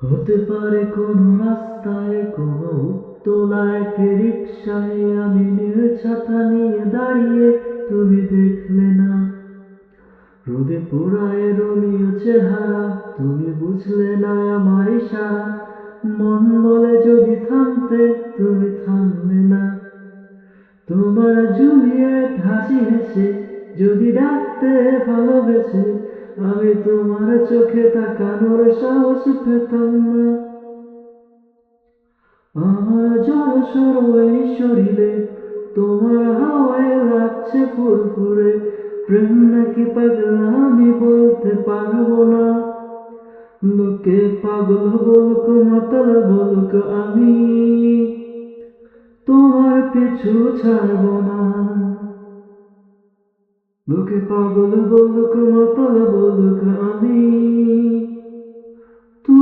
হতে পারে কোনো রাস্তায়, কোনো উত্তোলায় রিকশায় আমি নীল ছাতা নিয়ে দাঁড়িয়ে, তুমি দেখলে না। রোদে পোড়ায় রোমিও চেহারা, তুমি বুঝলে না আমার ইশারা। মন বলে যদি থামতে, তুমি থামলে না। তোমার জুলিয়েট হাসি হেসে যদি ডাকতে ভালোবেসে, আমি তোমার চোখে তাকানোর সাহস পেতাম না। আমার জড়সড় এই শরীরে তোমার হাওয়ায় লাগছে ফুরফুরে। প্রেম নাকি পাগলামি বলতে পারবো না। লোকে পাগল বলুক, মাতাল বলুক, আমি তোমার পিছু ছাড়বো না। লোকে পাগল বলুক, মাতাল বলুক, আমি